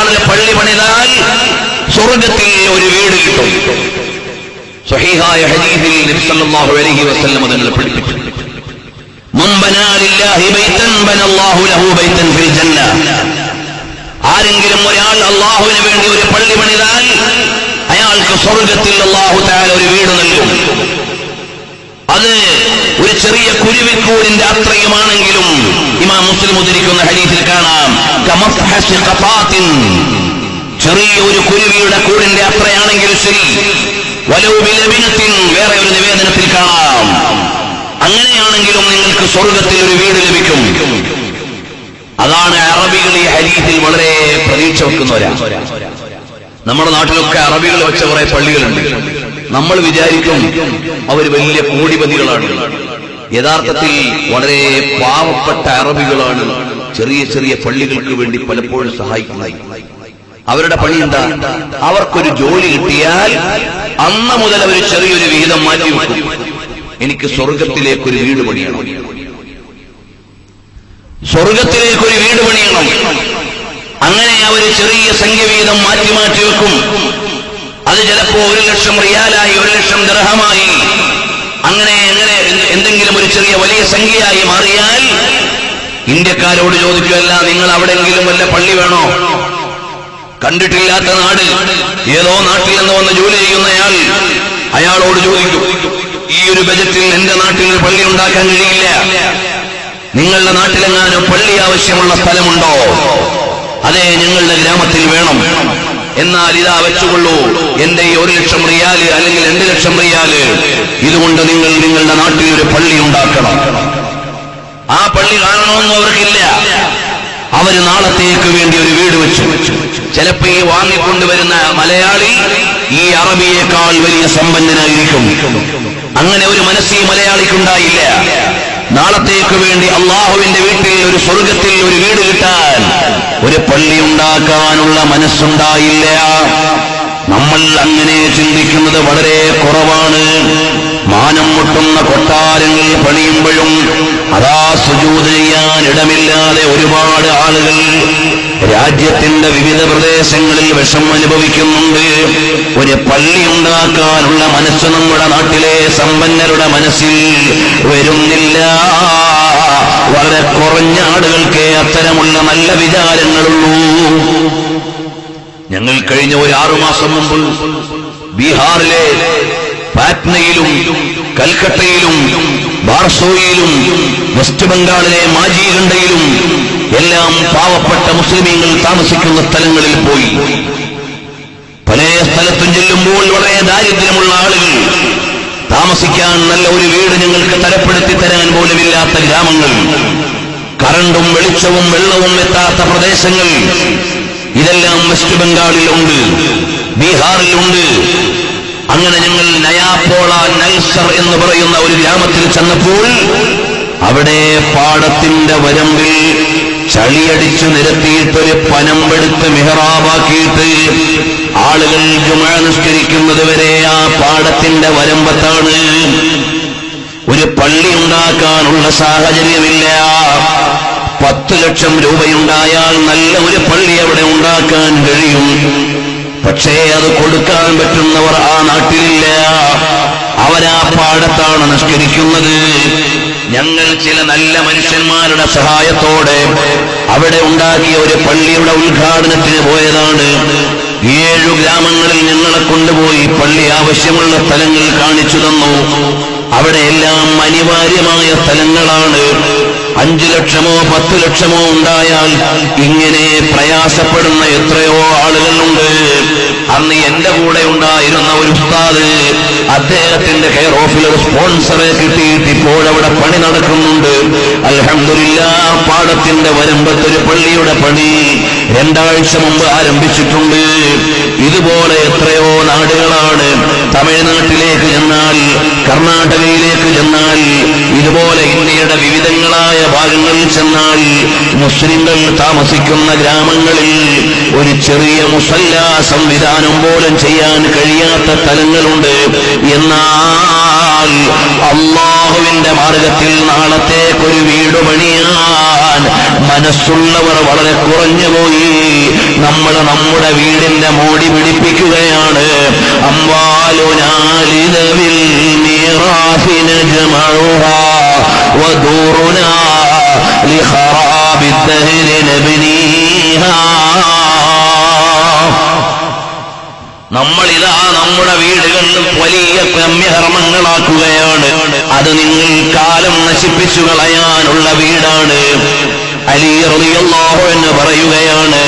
പോലെയാണല്ലോ പള്ളി പണിതാൽ സ്വർഗത്തിൽ ഒരു വീട് കിട്ടും. സ്വഹീഹായ ഹദീസിൽ നബി സല്ലല്ലാഹു അലൈഹി വസല്ലം തങ്ങൾ പഠിപ്പിച്ചു, മൻ ബനാ ലില്ലാഹി ബൈതൻ ബനല്ലാഹു ലഹു ബൈതൻ ഫിൽ ജന്ന. ആരെങ്കിലും ഒരാൾ അല്ലാഹുവിന് വേണ്ടി ഒരു പള്ളി പണിതാൽ അയാൾക്ക് സ്വർഗത്തിൽ അല്ലാഹു തആല ഒരു വീട് നൽകും. അത് ഒരു ചെറിയ കുരുവിക്കൂടിന്റെ അത്രയുമാണെങ്കിലും ഇമാം മുസ്ലിം ഉദ്ധരിക്കുന്ന ഹദീസിൽ കാണാം, കമഫ്ഹസി ഖഫാത്തിൻ, ചെറിയ ഒരു കുരുവിയുടെ കൂടിന്റെ അത്രയാണെങ്കിലും ശരി, വലൗ ബിലബിനത്തിൻ, വേറെ ഒരു നിവേദനത്തിൽ കാണാം, അങ്ങനെയാണെങ്കിലും നിങ്ങൾക്ക് സ്വർഗത്തിൽ ഒരു വീട് ലഭിക്കും. അതാണ് അറബികൾ ഈ ഹദീസിൽ വളരെ പ്രതീക്ഷ വെക്കുന്നവരാണ്. നമ്മുടെ നാട്ടിലൊക്കെ അറബികൾ വെച്ച കുറെ പള്ളികളുണ്ട്. നമ്മൾ വിചാരിക്കും അവർ വലിയ കോടിപതികളാണ്. യഥാർത്ഥത്തിൽ വളരെ പാവപ്പെട്ട അറബികളാണ് ചെറിയ ചെറിയ പള്ളികൾക്ക് വേണ്ടി പലപ്പോഴും സഹായിക്കുന്നത്. അവരുടെ പണി എന്താ? അവർക്കൊരു ജോലി കിട്ടിയാൽ അന്ന് മുതൽ അവർ ചെറിയൊരു വിഹിതം മാറ്റിവെക്കും. എനിക്ക് സ്വർഗത്തിലേക്കൊരു വീട് പണിയണം, സ്വർഗത്തിലേക്കൊരു വീട് പണിയണം. അങ്ങനെ അവർ ചെറിയ സംഖ്യ വീതം മാറ്റി മാറ്റി വെക്കും. അത് ചിലപ്പോ 1,00,000 റിയാലായി, 1,00,000 ദിർഹമായി, അങ്ങനെ എന്തെങ്കിലും ഒരു ചെറിയ വലിയ സംഖ്യയായി മാറിയാൽ ഇന്ത്യക്കാരോട് ചോദിക്കുകയല്ല, നിങ്ങൾ അവിടെയെങ്കിലും വല്ല പള്ളി വേണോ? കണ്ടിട്ടില്ലാത്ത നാട്, ഏതോ നാട്ടിൽ നിന്ന് വന്ന് ജോലി ചെയ്യുന്നയാൾ അയാളോട് ചോദിക്കും, ഈ ഒരു ബജറ്റിൽ എന്റെ നാട്ടിൽ ഒരു പള്ളി ഉണ്ടാക്കാൻ കഴിയില്ല, നിങ്ങളുടെ നാട്ടിലെങ്ങാനും പള്ളി ആവശ്യമുള്ള സ്ഥലമുണ്ടോ? അതെ, ഞങ്ങളുടെ ഗ്രാമത്തിൽ വേണം. എന്നാൽ ഇതാ വെച്ചുകൊള്ളൂ, എന്റെ ഈ 1,00,000 റിയാല് അല്ലെങ്കിൽ 2,00,000 റിയാല്, ഇതുകൊണ്ട് നിങ്ങൾ നിങ്ങളുടെ നാട്ടിൽ ഒരു പള്ളി ഉണ്ടാക്കണം. ആ പള്ളി കാണണമെന്നും അവർക്കില്ല. അവര് നാളത്തേക്ക് വേണ്ടി ഒരു വീട് വെച്ചു. ചിലപ്പോ ഈ വാങ്ങിക്കൊണ്ടുവരുന്ന മലയാളി ഈ അറബിയേക്കാൾ വലിയ സമ്പന്നനായിരിക്കും. അങ്ങനെ ഒരു മനസ്സ് ഈ മലയാളിക്കുണ്ടായില്ല. നാളത്തേക്ക് വേണ്ടി അള്ളാഹുവിന്റെ വീട്ടിൽ ഒരു സ്വർഗത്തിൽ ഒരു വീട് കിട്ടാൻ ഒരു പള്ളി ഉണ്ടാക്കാനുള്ള മനസ്സുണ്ടായില്ല. നമ്മൾ അങ്ങനെ ചിന്തിക്കുന്നത് വളരെ കുറവാണ്. മാനം മുട്ടുന്ന കൊട്ടാരങ്ങൾ പണിയുമ്പോഴും അതാ സുജൂദ് ചെയ്യാൻ ഇടമില്ലാതെ ഒരുപാട് ആളുകൾ രാജ്യത്തിന്റെ വിവിധ പ്രദേശങ്ങളിൽ വിഷമം അനുഭവിക്കുന്നുണ്ട്. ഒരു പള്ളി ഉണ്ടാക്കാനുള്ള മനസ്സ് നമ്മുടെ നാട്ടിലെ സമ്പന്നരുടെ മനസ്സിൽ വരുന്നില്ല. വളരെ കുറഞ്ഞ ആളുകൾക്ക് അത്തരമുള്ള നല്ല വിചാരങ്ങളുള്ളൂ. ഞങ്ങൾ കഴിഞ്ഞ ഒരു 6 മാസം മുമ്പ് ബീഹാറിലെ പാറ്റ്നയിലും കൽക്കട്ടയിലും ബാർസോയിലും വെസ്റ്റ് ബംഗാളിലെ മാജിഗണ്ടയിലും എല്ലാം പാവപ്പെട്ട മുസ്ലിമീങ്ങൾ താമസിക്കുന്ന സ്ഥലങ്ങളിൽ പോയി. പല സ്ഥലത്തും ചെല്ലുമ്പോൾ വളരെ ദാരിദ്ര്യമുള്ള ആളുകൾ താമസിക്കാൻ നല്ല ഒരു വീട് ഞങ്ങൾക്ക് തരപ്പെടുത്തി തരാൻ പോലുമില്ലാത്ത ഗ്രാമങ്ങൾ, കറണ്ടും വെളിച്ചവും വെള്ളവും എത്താത്ത പ്രദേശങ്ങൾ, ഇതെല്ലാം വെസ്റ്റ് ബംഗാളിലുണ്ട്, ബീഹാറിലുണ്ട്. അങ്ങനെ ഞങ്ങൾ നയാപോള നൈസർ എന്ന് പറയുന്ന ഒരു ഗ്രാമത്തിൽ ചെന്നപ്പോൾ അവിടെ പാടത്തിന്റെ വരമ്പിൽ ചളിയടിച്ചു നിരത്തിയിട്ടൊരു പനമ്പെടുത്ത് മിഹ്റാബാക്കിയിട്ട് ആളുകൾ ജുമുഅ നിസ്കരിക്കുന്നത് വരെ ആ പാടത്തിന്റെ വരമ്പത്താണ്. ഒരു പള്ളി ഉണ്ടാക്കാനുള്ള സാഹചര്യമില്ല. 10 ലക്ഷം രൂപയുണ്ടായാൽ നല്ല ഒരു പള്ളി അവിടെ ഉണ്ടാക്കാൻ കഴിയും. പക്ഷേ അത് കൊടുക്കാൻ പറ്റുന്നവർ ആ നാട്ടിലില്ല. അവരാ പാടത്താണ് നിസ്കരിക്കുന്നത്. ഞങ്ങൾ ചില നല്ല മനുഷ്യന്മാരുടെ സഹായത്തോടെ അവിടെ ഉണ്ടാക്കിയ ഒരു പള്ളിയുടെ ഉദ്ഘാടനത്തിന് പോയതാണ്. 7 ഗ്രാമങ്ങളിൽ ഞങ്ങളെ കൊണ്ടുപോയി പള്ളി ആവശ്യമുള്ള സ്ഥലങ്ങൾ കാണിച്ചു തന്നു. അവിടെയെല്ലാം അനിവാര്യമായ സ്ഥലങ്ങളാണ്. 5 ലക്ഷമോ 10 ലക്ഷമോ ഉണ്ടായാൽ ഇങ്ങനെ പ്രയാസപ്പെടുന്ന എത്രയോ ആളുകളുണ്ട്. അന്ന് എന്റെ കൂടെ ഉണ്ടായിരുന്ന ഒരു ഉസ്താദ്, അദ്ദേഹത്തിന്റെ കെയർ ഓഫിൽ ഒരു സ്പോൺസറെ കിട്ടിയിട്ട് ഇപ്പോൾ അവിടെ പണി നടക്കുന്നുണ്ട്. അൽഹംദുലില്ലാഹ്, പാടത്തിന്റെ വരമ്പത്തൊരു പള്ളിയുടെ പണി 2 ആഴ്ച മുമ്പ് ആരംഭിച്ചിട്ടുണ്ട്. ഇതുപോലെ എത്രയോ നാടുകളാണ്. തമിഴ്നാട്ടിലേക്ക് ചെന്നാൽ, കർണാടകയിലേക്ക് ചെന്നാൽ, ഇതുപോലെ ഇന്ത്യയുടെ വിവിധങ്ങളായ ഭാഗങ്ങളിൽ ചെന്നാൽ മുസ്ലിങ്ങൾ താമസിക്കുന്ന ഗ്രാമങ്ങളിൽ ഒരു ചെറിയ മുസല്ല സംവിധാനം പോലും ചെയ്യാൻ കഴിയാത്ത സ്ഥലങ്ങളുണ്ട്. എന്നാൽ അല്ലാഹുവിന്റെ മാർഗത്തിൽ നാളത്തേക്കൊരു വീട് പണിയാൻ മനസ്സുള്ളവർ വളരെ കുറഞ്ഞുപോയി. നമ്മൾ നമ്മുടെ വീടിന്റെ മോടി പിടിപ്പിക്കുകയാണ്. അംവാലുനാ ലിദവിൽ മീറാസി നജ്മഉഹാ വദൂറുനാ ലിഖറാബിദ് ദഹ്രി നബ്നീഹാ. നമ്മളിതാ നമ്മുടെ വീടുകൾ വലിയ രമ്യകർമ്മങ്ങളാക്കുകയാണ്. അത് നിങ്ങൾ കാലം നശിപ്പിച്ചു കളയാനുള്ള വീടാണ്. അലി റളിയല്ലാഹു അൻഹു പറയുകയാണ്,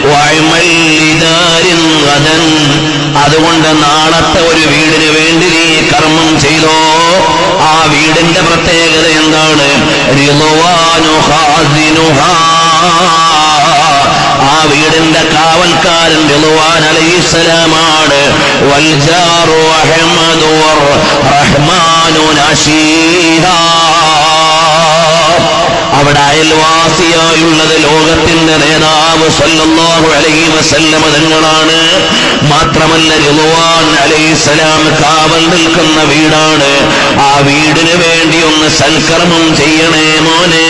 വഅമൽ ലിദാരിൻ ഗദൻ, അതുകൊണ്ട് നാളത്തെ ഒരു വീടിന് വേണ്ടി നീ കർമ്മം ചെയ്തോ. ആ വീടിന്റെ പ്രത്യേകത എന്താണ്? റിളവാനു ഖാസിനുഹാ, ആ വീടിന്റെ കാവൽക്കാരൻ റിളവാൻ അലൈഹിസ്സലാമാണ്. വൽ ജാറു അഹ്മദു റഹ്മാനു നശീഹാ, അവിടെ അയൽവാസിയായുള്ളത് ലോകത്തിന്റെ നേതാവ് സല്ലല്ലാഹു അലൈഹി വസല്ലമ തങ്ങളാണ്. മാത്രമല്ല റിളവാൻ അലൈഹിസ്സലാം കാവൽ നിൽക്കുന്ന വീടാണ്. ആ വീടിന് വേണ്ടി ഒന്ന് സൽക്കർമ്മം ചെയ്യണേ മോനെ.